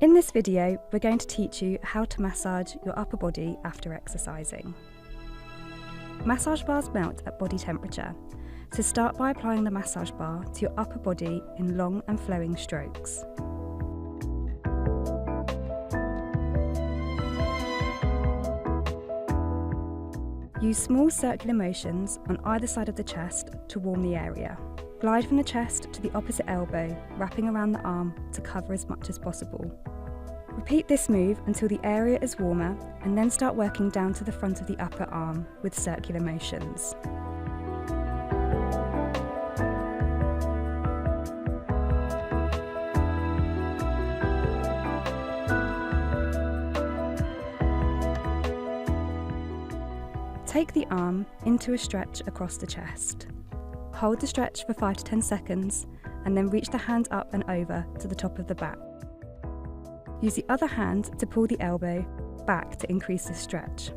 In this video, we're going to teach you how to massage your upper body after exercising. Massage bars melt at body temperature, so start by applying the massage bar to your upper body in long and flowing strokes. Use small circular motions on either side of the chest to warm the area. Glide from the chest to the opposite elbow, wrapping around the arm to cover as much as possible. Repeat this move until the area is warmer, and then start working down to the front of the upper arm with circular motions. Take the arm into a stretch across the chest. Hold the stretch for 5 to 10 seconds, and then reach the hand up and over to the top of the back. Use the other hand to pull the elbow back to increase the stretch.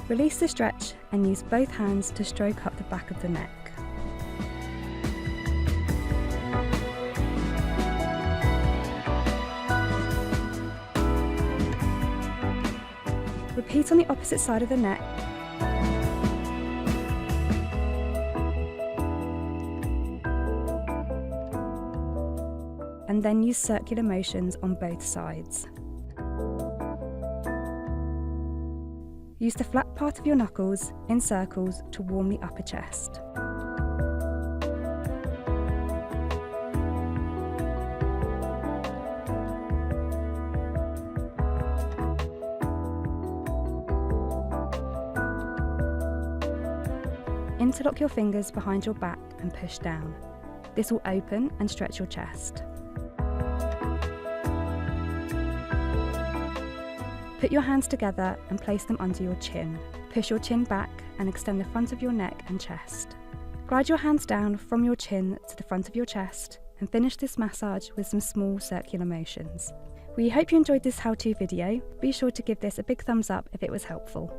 Release the stretch and use both hands to stroke up the back of the neck. Repeat on the opposite side of the neck. And then use circular motions on both sides. Use the flat part of your knuckles in circles to warm the upper chest. Interlock your fingers behind your back and push down. This will open and stretch your chest. Put your hands together and place them under your chin. Push your chin back and extend the front of your neck and chest. Glide your hands down from your chin to the front of your chest and finish this massage with some small circular motions. We hope you enjoyed this how-to video. Be sure to give this a big thumbs up if it was helpful.